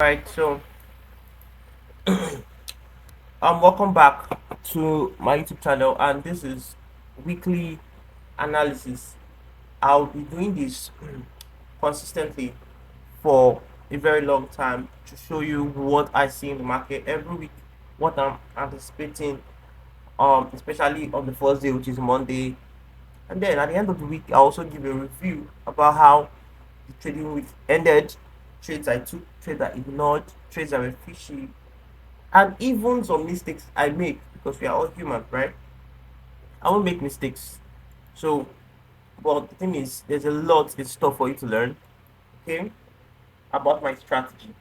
Right, so welcome back to my YouTube channel, and this is weekly analysis. I'll be doing this consistently for a very long time to show you what I see in the market every week, what I'm anticipating, especially on the first day, which is Monday, and then at the end of the week, I also give a review about how the trading week ended, trades I took, trades I ignored, trades that were fishy, and even some mistakes I make because we are all human, right? I won't make mistakes. So, but the thing is, there's a lot in store for you to learn, okay, about my strategy.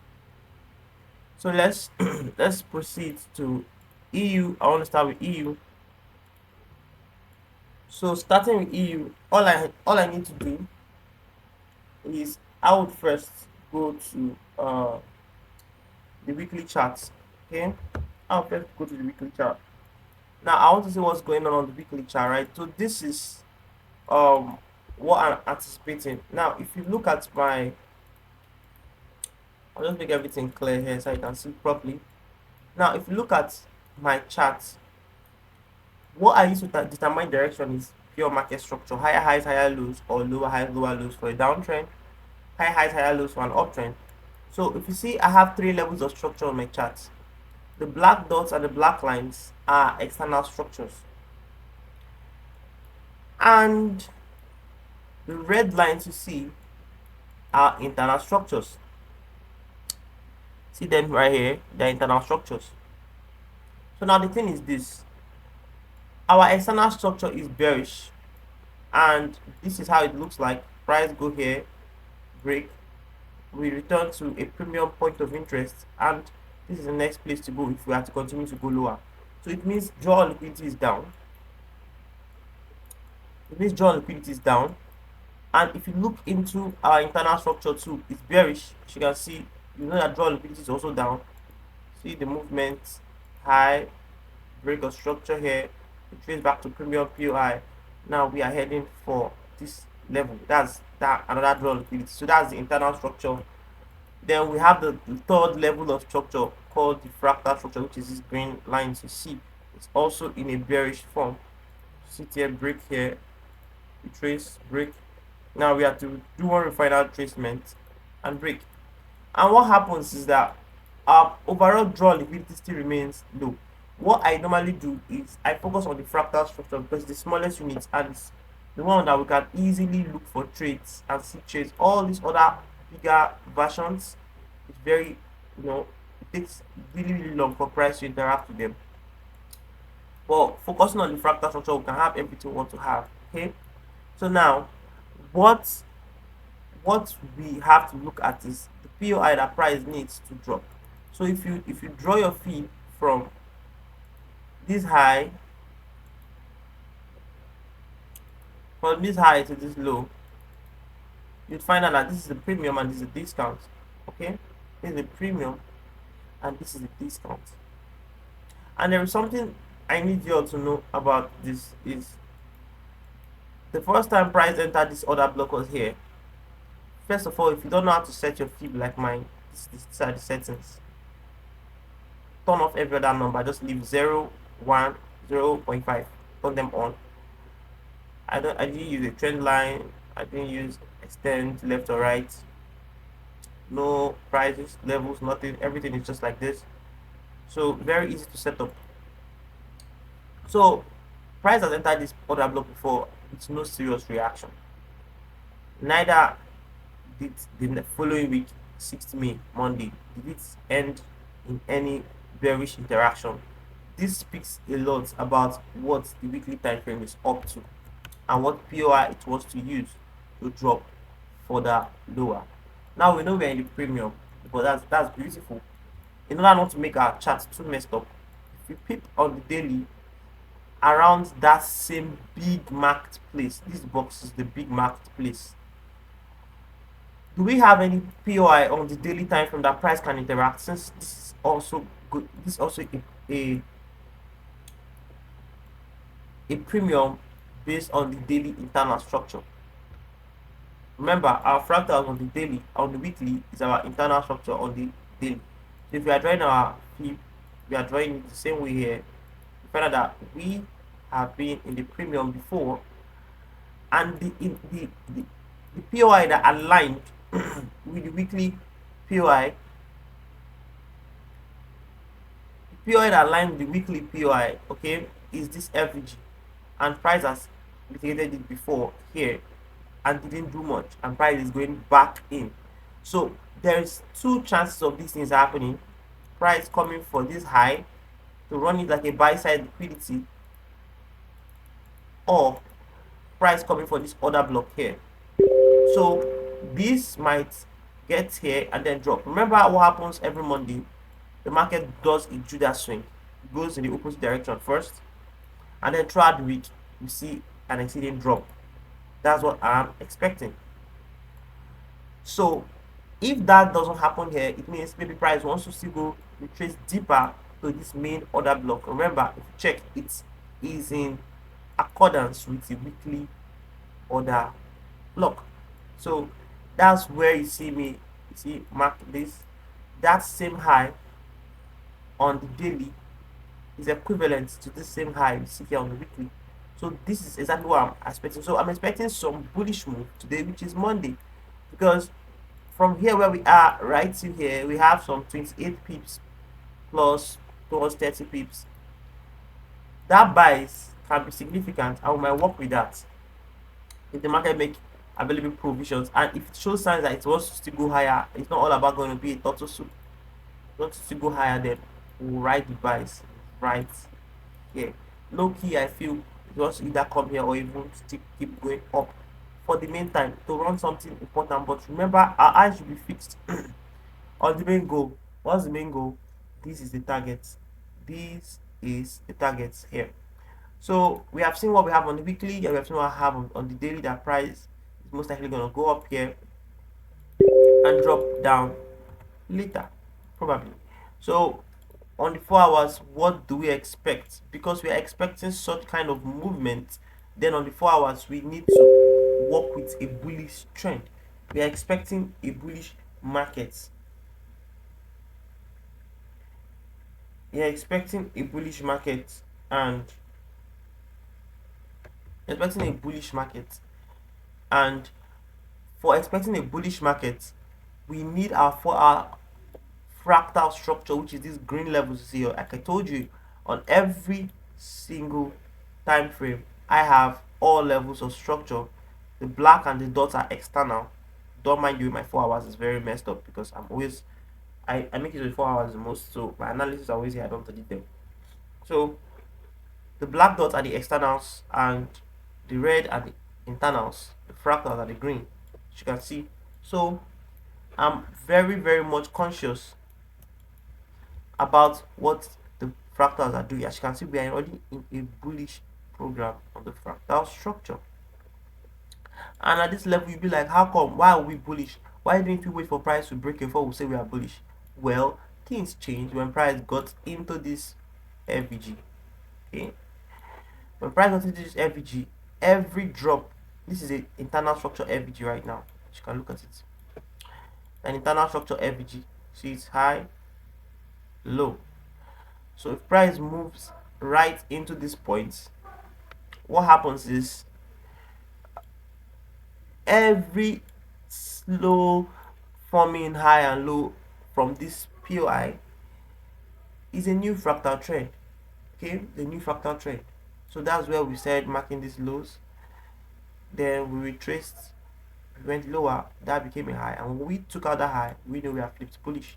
So let's proceed to EU. I want to start with EU. So starting with EU, all I need to do is I would first go to the weekly charts. Okay, I'll first go to the weekly chart. Now I want to see what's going on the weekly chart, right? So this is um what I'm anticipating. Now, if you look at my, I'll just make everything clear here so you can see properly. Now, if you look at my chart, what I use to determine direction is pure market structure: higher highs, higher lows, or lower highs, lower lows for a downtrend, higher highs, higher lows for an uptrend. So if you see, I have three levels of structure on my chart. The black dots and the black lines are external structures, and the red lines you see are internal structures. See them right here, the internal structures. So now the thing is this: our external structure is bearish, and this is how it looks like. Price go here, break, we return to a premium point of interest, and this is the next place to go if we are to continue to go lower. So it means draw liquidity is down. It means draw liquidity is down. And if you look into our internal structure too, it's bearish. As you can see, you know that draw liquidity is also down. See the movement, high, break of structure here, it trace back to premium POI. Now we are heading for this level. That's that another draw liquidity. So that's the internal structure. Then we have the third level of structure called the fractal structure, which is this green line you see. It's also in a bearish form. Sit here, break here, we trace, break. Now we have to do one final tracement and break. And what happens is that our overall draw liquidity still remains low. What I normally do is I focus on the fractal structure because it's the smallest unit and it's the one that we can easily look for trades and see trades. All these other bigger versions, it's very, you know, it takes really long for price to interact with them. But focusing on the fractal structure, we can have everything we want to have. Okay. So now, what what we have to look at is the POI that price needs to drop. So if you draw your feed from this high, to this low, you'd find out that this is a premium and this is a discount. Okay, this is a premium and this is a discount. And there is something I need you all to know about this is the first time price entered this order block was here. First of all, if you don't know how to set your fib like mine, these are the settings. Turn off every other number, just leave 0, 1, 0.5. Turn them on. I didn't use a trend line, I didn't use extend left or right. No prices, levels, nothing, everything is just like this. So very easy to set up. So price has entered this order block before, it's no serious reaction. Neither did the following week, 6th May, Monday, did it end in any bearish interaction. This speaks a lot about what the weekly time frame is up to and what POI it wants to use to drop further lower. Now we know we're in the premium, but that's beautiful. In order not to make our chart too messed up, if we pick on the daily around that same big marked place, this box is the big marked place. Do we have any POI on the daily time frame that price can interact? Since this is also good, this is also a premium based on the daily internal structure. Remember, our fractals on the daily, on the weekly is our internal structure. On the daily. So if we are drawing our fib, we are drawing it the same way here. We find out that we have been in the premium before, and the POI that aligned with the weekly POI, the POI that aligned with the weekly POI, okay, is this FVG, and price has mitigated it before here and didn't do much, and price is going back in. So there's two chances of these things happening: price coming for this high to run it like a buy side liquidity, or price coming for this other block here. So this might get here and then drop. Remember what happens every Monday? The market does a Judas swing. It goes in the opposite direction first, and then throughout the week you see an exceeding drop. That's what I'm expecting. So if that doesn't happen here, it means maybe price wants to still go retrace deeper to this main order block. Remember, if you check, it is in accordance with the weekly order block. So that's where you see me, you see, mark this. That same high on the daily is equivalent to the same high you see here on the weekly. So this is exactly what I'm expecting. So I'm expecting some bullish move today, which is Monday, because from here where we are right to here, we have some 28 pips plus towards 30 pips. That buys can be significant. I might work with that if the market make available provisions, and if it shows signs that it wants to still go higher. It's not all about going to be a turtle soup. It wants to still go higher, then we'll ride the buys right here. Low key, I feel it wants to either come here or even still keep going up for the meantime to run something important. But remember, our eyes should be fixed on the main goal. What's the main goal? This is the target. This is the target here. So we have seen what we have on the weekly, and we have seen what I have on the daily. That price is most likely going to go up here and drop down later, probably. So on the 4 hours, what do we expect? Because we are expecting such kind of movement, then on the 4 hours we need to work with a bullish trend. We are expecting a bullish market. We are expecting a bullish market, and expecting a bullish market, and for expecting a bullish market, we need our 4 hour fractal structure, which is this green levels you see here. Like I told you, on every single time frame I have all levels of structure. The black and the dots are external. Don't mind you, my 4 hours is very messed up because I'm always I make it with 4 hours the most, so my analysis are always here. I don't edit them. So the black dots are the externals, and the red are the internals. The fractals are the green, as you can see. So I'm very much conscious about what the fractals are doing. As you can see, we are already in a bullish program on the fractal structure. And at this level, you'll be like, how come? Why are we bullish? Why didn't we wait for price to break before we say we are bullish? Well, things changed when price got into this FVG. Okay, when price got into this FVG, every drop, this is an internal structure FVG right now. You can look at it. An internal structure FVG. See, it's high, low. So if price moves right into this point, what happens is every slow forming high and low from this POI is a new fractal trend. Okay, the new fractal trend. So that's where we started marking these lows. Then we retraced, we went lower, that became a high, and when we took out that high, we know we have flipped bullish.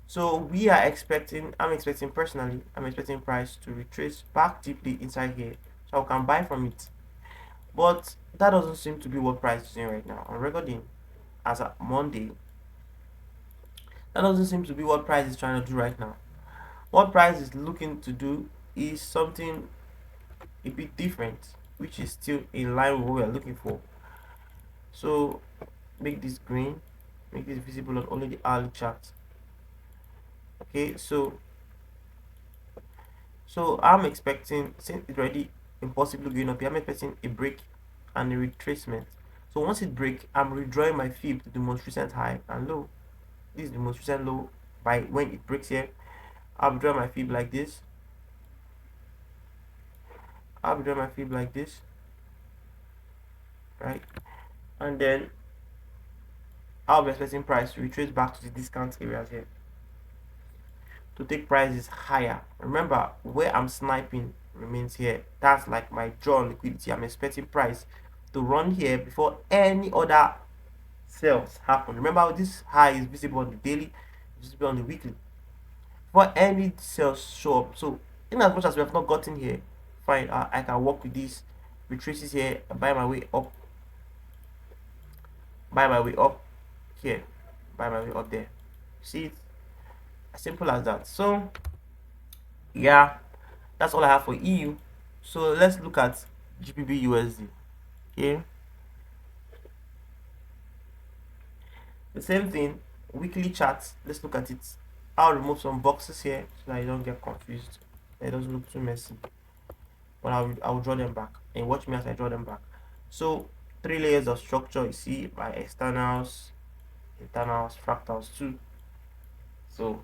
So we are expecting, I'm expecting personally, I'm expecting price to retrace back deeply inside here so I can buy from it. But that doesn't seem to be what price is doing right now. I'm recording as a Monday. That doesn't seem to be what price is trying to do right now. What price is looking to do is something a bit different, which is still in line with what we are looking for. So make this green, make this visible on only the hourly chart. Okay, so I'm expecting, since it's already impossible going up here, I'm expecting a break and a retracement. So once it break, I'm redrawing my fib to the most recent high and low. This is the most recent low. By when it breaks here, I'll be drawing my fib like this. Right? And then I'll be expecting price to retrace back to the discount areas here to take prices higher. Remember, where I'm sniping remains here. That's like my draw on liquidity. I'm expecting price to run here before any other sales happen. Remember, this high is visible on the daily, visible on the weekly. Before any sales show up. So, in as much as we have not gotten here, fine. I can work with this. Retraces here, buy my way up, buy my way up here, buy my way up there. See it? As simple as that. So, yeah, that's all I have for EU. So let's look at GBP USD. Okay, the same thing, weekly charts. Let's look at it. I'll remove some boxes here so that you don't get confused. It doesn't look too messy. But I'll draw them back and watch me as I draw them back. So 3 layers of structure, you see, by externals, internals, fractals too. So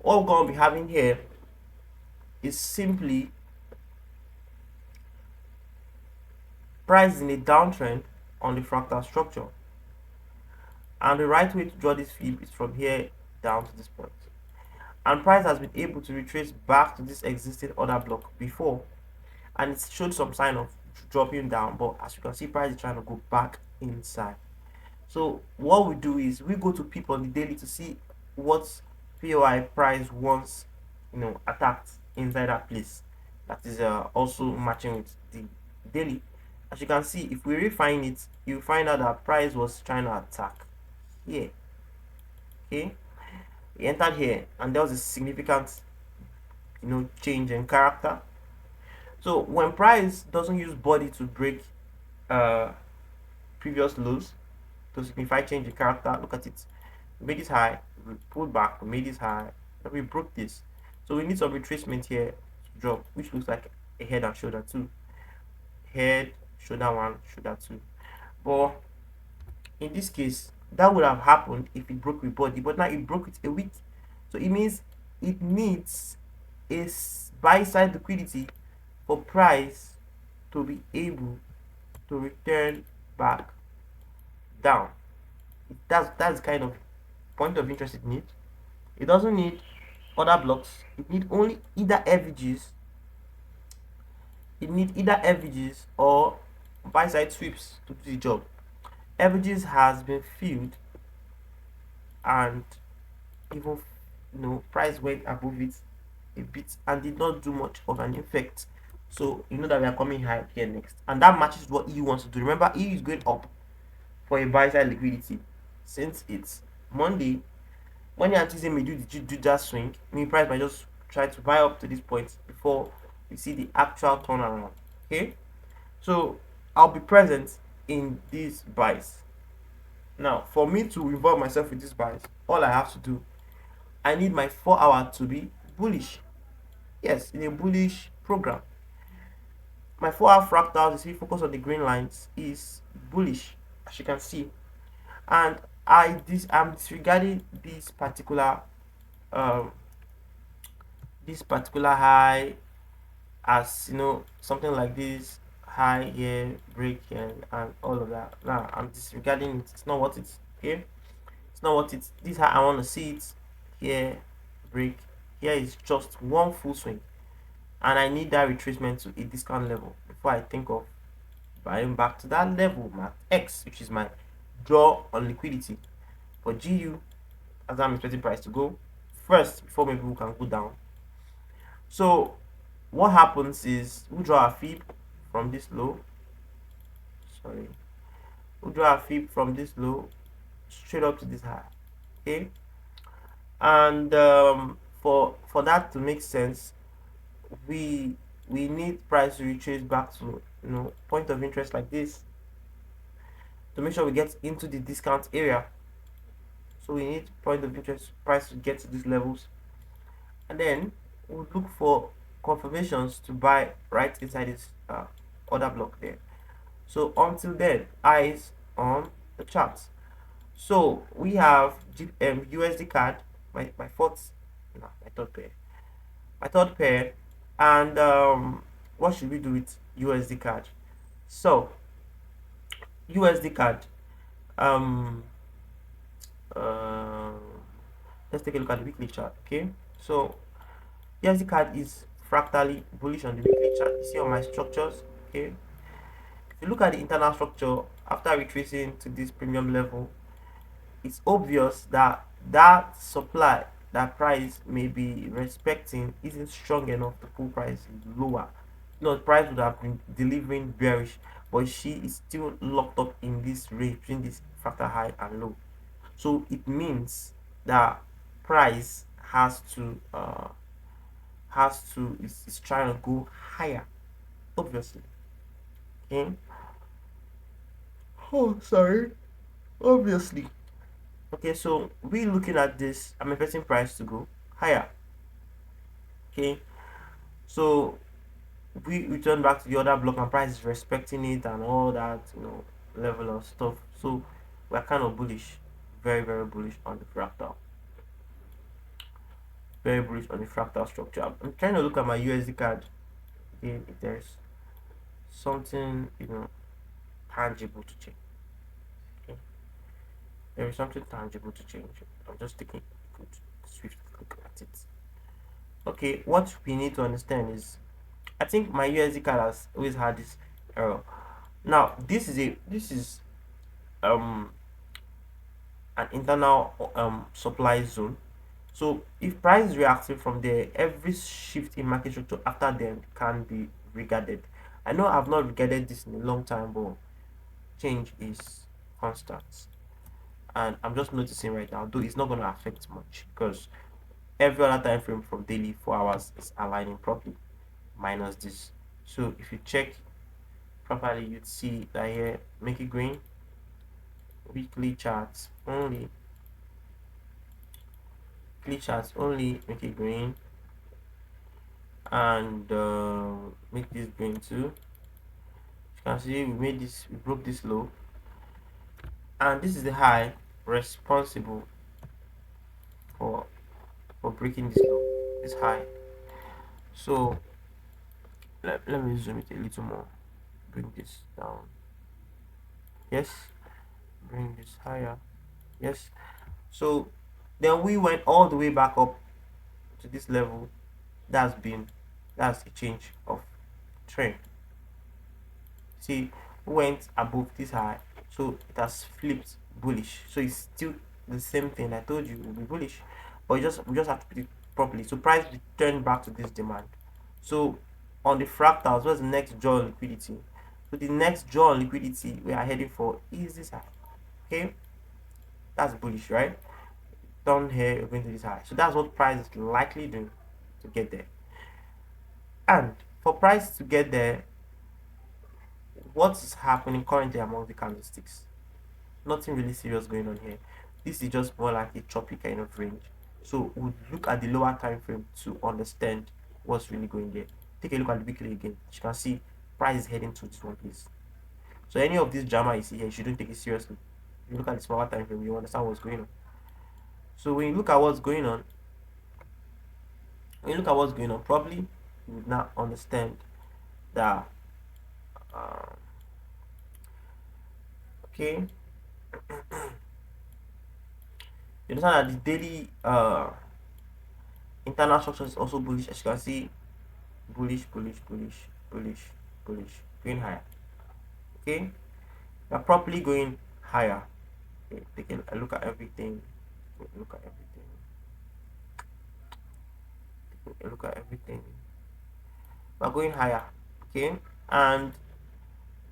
what we're going to be having here is simply price in a downtrend on the fractal structure. And the right way to draw this fib is from here down to this point. And price has been able to retrace back to this existing order block before, and it showed some sign of dropping down, but as you can see, price is trying to go back inside. So what we do is we go to peep on the daily to see what POI price once attacked inside that place. That is also matching with the daily. As you can see, if we refine it, you find out that price was trying to attack here. Okay, we entered here and there was a significant change in character. So when price doesn't use body to break previous lows to signify change in character, look at it. We made this high, we pulled back, we made this high, then we broke this. So we need some retracement here to drop, which looks like a head and shoulder two. Head, shoulder one, shoulder two. But in this case, that would have happened if it broke with body, but now it broke with a wick. So it means it needs a buy side liquidity for price to be able to return back down. That's kind of point of interest it needs. It doesn't need other blocks. It needs only either FVGs. It needs either FVGs or buy side sweeps to do the job. FVGs has been filled, and even price went above it a bit and did not do much of an effect. So you know that we are coming high here next, and that matches what EU wants to do. Remember, EU is going up for a buy side liquidity. Since it's Monday, when you anticipate me do that swing, price might just try to buy up to this point before we see the actual turnaround. Okay, so I'll be present in these buys. Now, for me to involve myself with these buys, all I have to do, I need my 4 hour to be bullish. Yes, in a bullish program. My 4 hour fractals, you see, focus on the green lines, is bullish, as you can see. And I'm disregarding this particular high as something like this high here, break here, and all of that. Now I'm disregarding it. It's not what it's okay. It's not what it's this high. I want to see it here, break here is just one full swing, and I need that retracement to a discount level before I think of buying back to that level, my X, which is my draw on liquidity for GU, as I'm expecting price to go first before maybe we can go down. So what happens is we draw a fib from this low. We draw a fib from this low straight up to this high. Okay, and for that to make sense, we need price to retrace back to point of interest like this to make sure we get into the discount area. So we need point of interest price to get to these levels, and then we'll look for confirmations to buy right inside this order block there. So until then, eyes on the charts. So we have USD card, my fourth, no, my third pair, and what should we do with USD card? So USD card, um, uh, let's take a look at the weekly chart. Okay, so USD card is fractally bullish on the weekly chart. You see on my structures. Okay, if you look at the internal structure after retracing to this premium level, it's obvious that that supply, that price may be respecting, isn't strong enough to pull price lower. No, price would have been delivering bearish, but she is still locked up in this range between this factor high and low. So it means that price is trying to go higher, obviously. Okay. Oh, sorry. Obviously. Okay, so we looking at this. I'm expecting price to go higher. Okay, so we return back to the other block and price is respecting it and all that, level of stuff. So we're kind of bullish, very very bullish on the fractal, very bullish on the fractal structure. I'm trying to look at my USD card. Okay, if there's something tangible to change. Okay, there is something tangible to change. I'm just taking a good swift look at it. Okay, what we need to understand is, I think my USD card has always had this error. Now this is um an internal supply zone. So if price is reacting from there, every shift in market structure after them can be regarded. I know I've not regarded this in a long time, but change is constant. And I'm just noticing right now, though it's not going to affect much because every other time frame from daily 4 hours is aligning properly, minus this. So if you check properly, you'd see that here, make it green, weekly charts only, make it green, and make this green too. You can see we broke this low, and this is the high responsible for breaking this low, this high. So let me zoom it a little more, bring this down, yes, bring this higher, yes. So then we went all the way back up to this level. That's a change of trend. See, we went above this high, so it has flipped bullish. So it's still the same thing. I told you it will be bullish, but we just have to put it properly. So price returned back to this demand. So on the fractals, what's the next jaw on liquidity? So the next jaw on liquidity we are heading for is this high. Okay, that's bullish, right? Down here, we're going to this high. So that's what price is likely doing to get there. And for price to get there, what is happening currently among the candlesticks? Nothing really serious going on here. This is just more like a choppy kind of range. So we'll look at the lower time frame to understand what's really going there. Take a look at the weekly again. As you can see, price is heading to this one place. So any of this drama you see here, you shouldn't take it seriously. If you look at the smaller time frame, you understand what's going on. So when you look at what's going on, probably you would now understand that okay, you understand that the daily internal structure is also bullish. As you can see, bullish, bullish, bullish, bullish, bullish, going higher. Okay, we're properly going higher. Okay, take a look at everything. Look at everything. Take a look at everything. We're going higher. Okay, and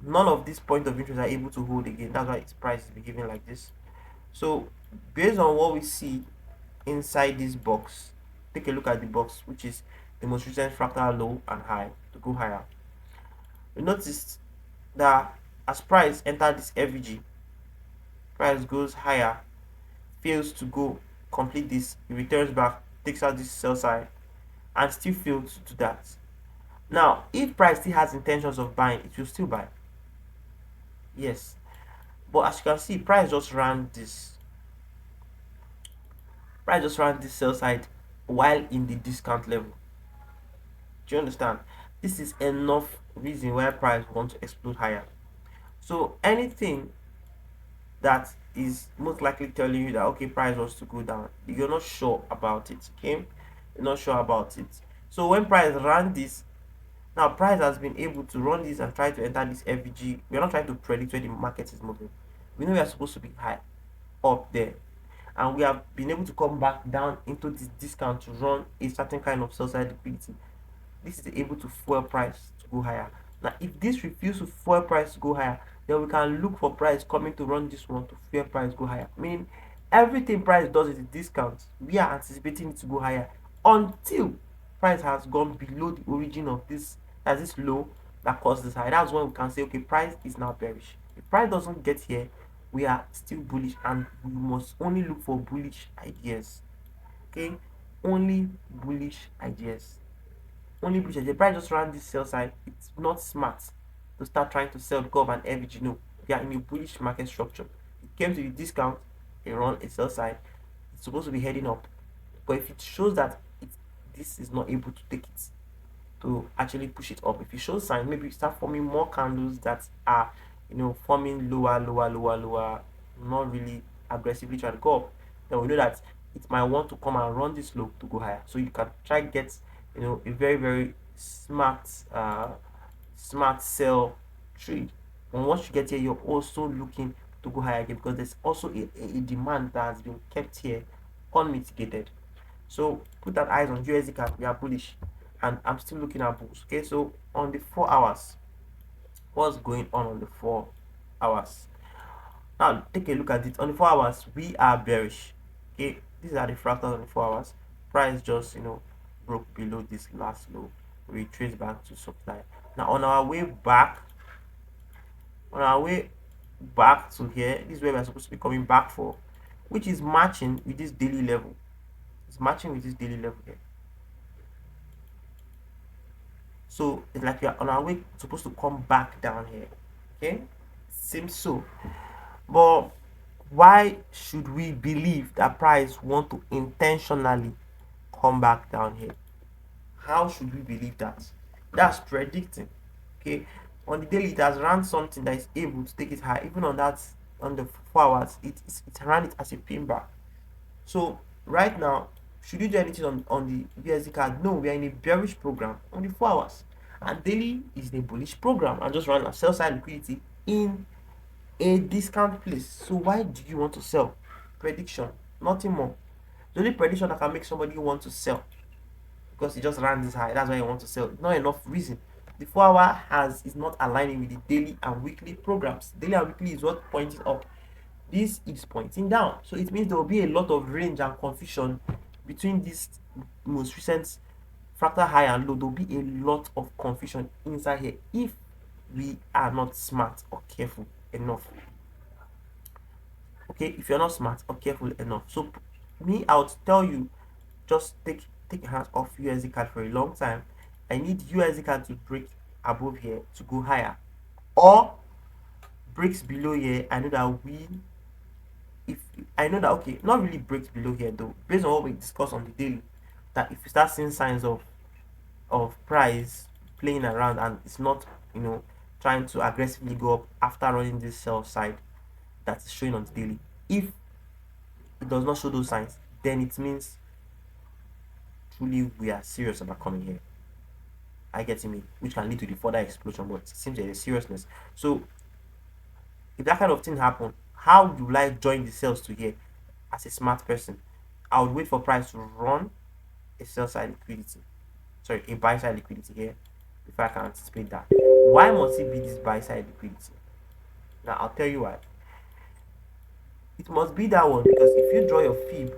none of these point of interest are able to hold again. That's why its price is behaving like this. So based on what we see inside this box, take a look at the box, which is the most recent fractal low and high to go higher. We noticed that as price entered this FVG, price goes higher, fails to go complete this, it returns back, takes out this sell side, and still fails to do that. Now if price still has intentions of buying, it will still buy, yes, but as you can see, price just ran this Price just ran this sell side while in the discount level. Do you understand? This is enough reason why price want to explode higher. So anything that is most likely telling you that okay, price wants to go down, you're not sure about it. Okay, you're not sure about it. So when price ran this, now price has been able to run this and try to enter this FVG. We're not trying to predict where the market is moving. We know we are supposed to be high up there, and we have been able to come back down into this discount to run a certain kind of sell side liquidity. This is able to fuel price to go higher. Now, if this refuses to fuel price to go higher, then we can look for price coming to run this one to fuel price go higher. Meaning, everything price does is a discount. We are anticipating it to go higher until price has gone below the origin of this, as this low that caused this high. That's when we can say, okay, price is now bearish. If price doesn't get here, we are still bullish, and we must only look for bullish ideas. Okay, only bullish ideas. Only bullish. The price just ran this sell side. It's not smart to start trying to sell gov and FG. No, we are in a bullish market structure. It came to the discount, it run a sell side. It's supposed to be heading up, but if it shows that this is not able to take it to actually push it up, if it shows signs, maybe start forming more candles that are, forming lower, lower, lower, lower, not really aggressively trying to go up, then we know that it might want to come and run this low to go higher. So you can try get, a very, very smart sell trade. And once you get here, you're also looking to go higher again, because there's also a demand that has been kept here unmitigated. So put that eyes on USD CAD. We are bullish, and I'm still looking at bulls. Okay, so on the 4 hours, what's going on the 4 hours? Now take a look at it. On the 4 hours, we are bearish. Okay, these are the fractals on the 4 hours. Price just broke below this last low. We trace back to supply. Now on our way back, to here, this is where we're supposed to be coming back for, which is matching with this daily level. It's matching with this daily level here. So it's like we are on our way supposed to come back down here. Okay, seems so. But why should we believe that price want to intentionally come back down here? How should we believe that? That's predicting. Okay, on the daily it has run something that is able to take it high. Even on that, on the 4 hours, it ran it as a pin bar. So right now, should you do anything on the USD card? No, we are in a bearish program on the 4 hours, and daily is a bullish program and just run a sell side liquidity in a discount place. So why do you want to sell? Prediction, nothing more. The only prediction that can make somebody want to sell, because he just ran this high, that's why you want to sell. Not enough reason. The 4 hour is not aligning with the daily and weekly programs. Daily and weekly is what pointing up. This is pointing down. So it means there will be a lot of range and confusion between this most recent fractal high and low. There will be a lot of confusion inside here if we are not smart or careful enough. Okay, if you're not smart or careful enough. So me, I would tell you, just take your hands off USD card for a long time. I need USD card to break above here to go higher, or breaks below here. I know that okay, not really breaks below here though, based on what we discussed on the daily, that if you start seeing signs of price playing around and it's not trying to aggressively go up after running this sell side that is showing on the daily, if it does not show those signs, then it means truly we are serious about coming here. I get me, which can lead to the further explosion, but it seems there's a seriousness. So if that kind of thing happen, how do I join the sales to here as a smart person? I would wait for price to run a sell side liquidity, sorry, a buy side liquidity here before I can anticipate that. Why must it be this buy side liquidity? Now I'll tell you why. It must be that one because if you draw your fib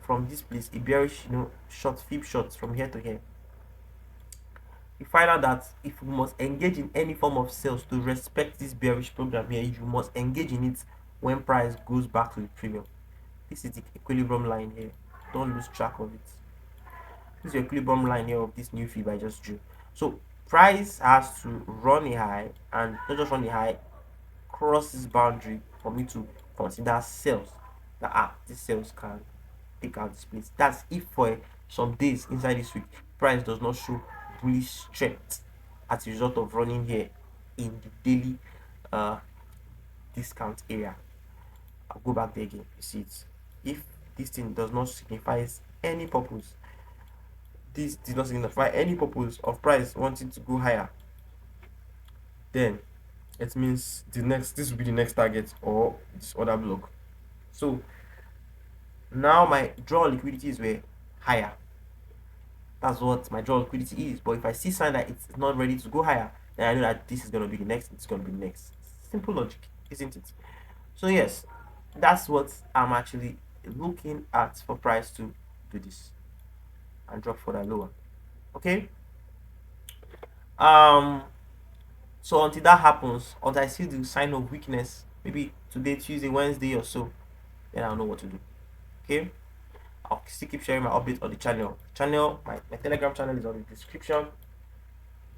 from this place, a bearish short fib shots from here to here, you find out that if you must engage in any form of sales to respect this bearish program here, you must engage in it when price goes back to the premium. This is the equilibrium line here. Don't lose track of it. This is the equilibrium line here of this new fib I just drew. So price has to run a high, and not just run a high, cross this boundary for me to consider sales. That this sales can take out this place. That's if for some days inside this week price does not show bullish strength as a result of running here in the daily uh discount area. I'll go back there again. You see it. If this thing does not signify any purpose, this did not signify any purpose of price wanting to go higher, then it means this will be the next target or this other block. So now my draw liquidity is where higher. That's what my draw liquidity is. But if I see sign that it's not ready to go higher, then I know that this is going to be the next. It's going to be the next. Simple logic, isn't it? So yes, that's what I'm actually looking at for price to do this and drop further lower. Okay. Um. So until that happens, until I see the sign of weakness, maybe today, Tuesday, Wednesday, or so, then I'll know what to do. Okay. I'll still keep sharing my updates on the channel. My Telegram channel is on the description.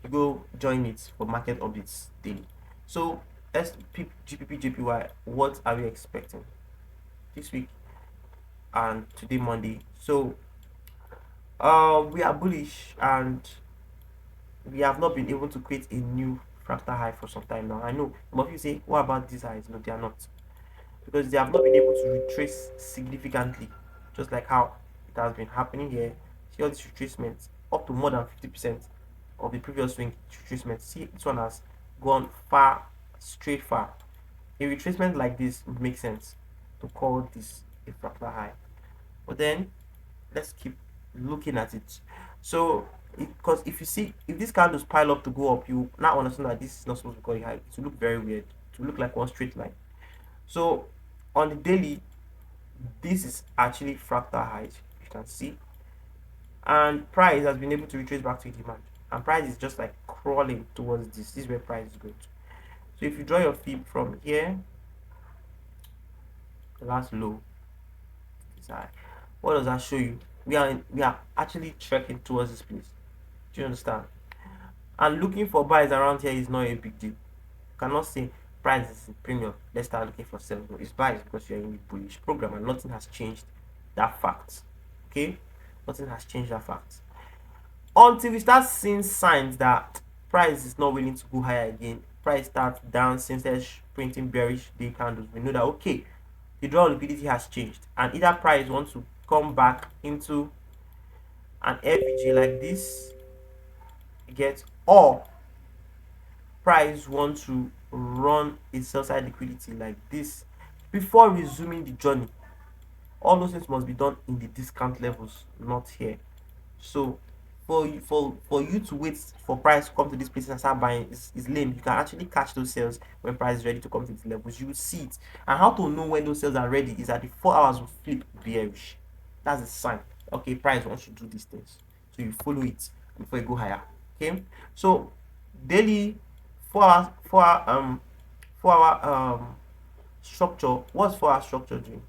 You go join it for market updates daily. So GPP JPY, what are we expecting this week and today Monday? So we are bullish and we have not been able to create a new fractal high for some time now. I know some of you say, what about these highs? No, they are not, because they have not been able to retrace significantly, just like how it has been happening here. See all these retracements up to more than 50% of the previous swing retracement. See, this one has gone far, straight far. A retracement like this would make sense to call this a fractal high. But then let's keep looking at it. So because if you see, if these candles pile up to go up, you now understand that this is not supposed to be going high. It will look very weird. It will look like one straight line. So on the daily, this is actually fractal height, you can see, and price has been able to retrace back to demand, and price is just like crawling towards this. This is where price is going to. So if you draw your fib from here, the last low is high. What does that show you? We are actually trekking towards this place. Do you understand? And looking for buys around here is not a big deal. You cannot say price is in premium, let's start looking for sell. No, it's buys because you're in the bullish program and nothing has changed that fact. Okay, nothing has changed that fact until we start seeing signs that price is not willing to go higher again. Price starts dancing, starts printing bearish day candles. We know that okay, the draw liquidity has changed, and either price wants to come back into an FVG like this, get, or price want to run a sell side liquidity like this before resuming the journey. All those things must be done in the discount levels, not here. So for you to wait for price to come to this place and start buying is lame. You can actually catch those sales when price is ready to come to these levels. You will see it. And how to know when those sales are ready is that the 4 hours will flip bearish. That's a sign. Okay, price wants to do these things. So you follow it before you go higher. Okay. So daily 4 hours 4 hour structure. What's 4 hour structure doing?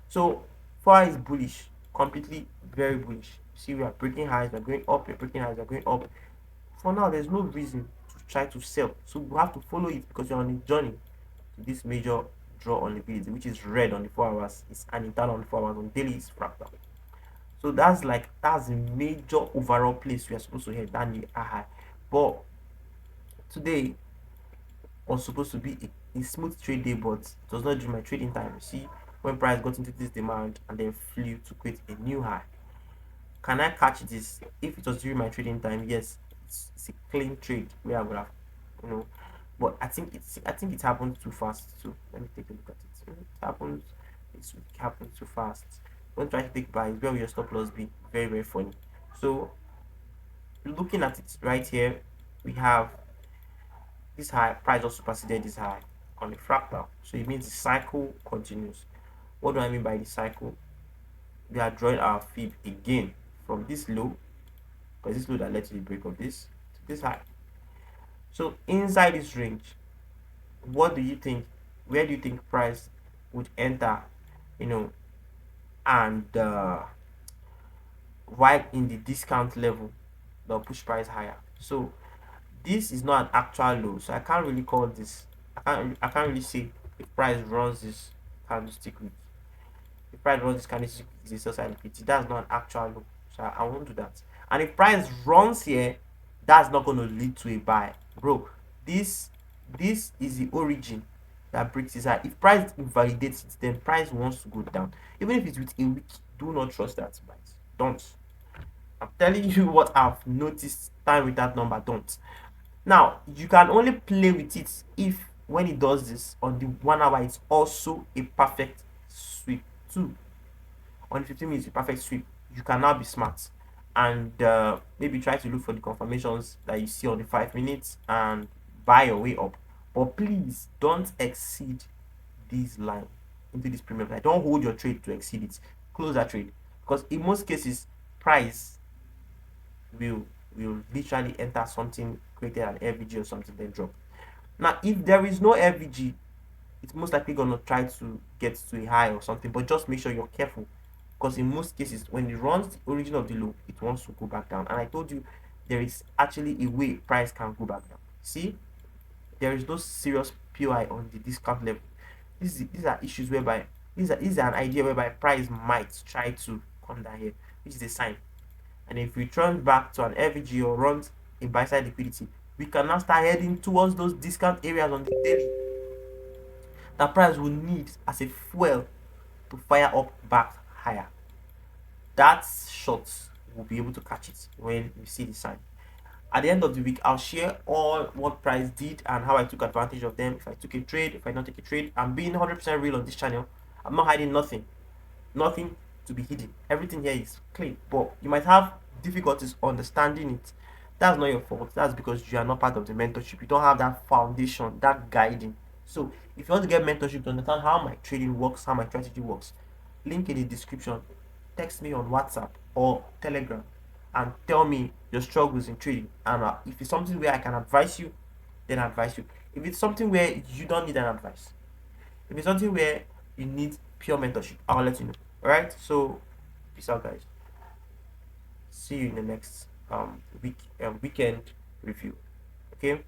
So 4 hour is bullish, completely very bullish. See, we are breaking highs, we're going up, we're breaking highs, we're going up. For now, there's no reason to try to sell. So we have to follow it because you're on a journey to this major draw on liquidity, which is red on the 4 hours, it's an internal on the 4 hours, on daily is fractal. So that's the major overall place we are supposed to hit that new high. But today was supposed to be a smooth trade day, but it was not during my trading time. You see, when price got into this demand and then flew to create a new high. Can I catch this? If it was during my trading time, yes, it's a clean trade where I would have, you know. But I think it happened too fast too. Let me take a look at it. It happened too fast. When trying to take buys, where will your stop loss be? Very, very funny. So looking at it right here, we have this high price also superseded this high on the fractal. So it means the cycle continues. What do I mean by the cycle? We are drawing our fib again from this low, because this low that led to the break of this to this high. So inside this range, what do you think? Where do you think price would enter? You know, and right in the discount level, they'll push price higher. So this is not an actual low, so I can't really call this. I can't really say if price runs this candlestick with If price runs this candle, is a sell side liquidity. That's not an actual low. So I won't do that. And if price runs here, that's not going to lead to a buy, bro. This this is the origin that breaks this high. If price invalidates it, then price wants to go down. Even if it's with a week, do not trust that price. Don't. I'm telling you what I've noticed time with that number. Don't. Now you can only play with it if when it does this on the 1 hour, it's also a perfect sweep too. On 15 minutes, a perfect sweep. You can now be smart and maybe try to look for the confirmations that you see on the 5 minutes and buy your way up. But please don't exceed this line into this premium line. Don't hold your trade to exceed it. Close that trade because in most cases, price will will literally enter something created an FVG or something then drop. Now, if there is no FVG, it's most likely gonna try to get to a high or something, but just make sure you're careful because in most cases, when it runs the origin of the low, it wants to go back down. And I told you there is actually a way price can go back down. See, there is no serious POI on the discount level. These are issues whereby this is an idea whereby price might try to come down here, which is a sign. And if we turn back to an FVG or runs a buy side liquidity, we can now start heading towards those discount areas on the daily that price will need as a fuel to fire up back higher. That short will be able to catch it when we see the sign. At the end of the week, I'll share all what price did and how I took advantage of them. If I took a trade, if I not take a trade, I'm being 100% real on this channel. I'm not hiding nothing. Nothing to be hidden. Everything here is clean. But you might have difficulties understanding it. That's not your fault. That's because you are not part of the mentorship. You don't have that foundation, that guiding. So if you want to get mentorship to understand how my trading works, how my strategy works, link in the description. Text me on WhatsApp or Telegram and tell me your struggles in trading. And if it's something where I can advise you, then I advise you. If it's something where you don't need an advice, if it's something where you need pure mentorship, I'll let you know. Alright, so peace out, guys. See you in the next weekend review. Okay.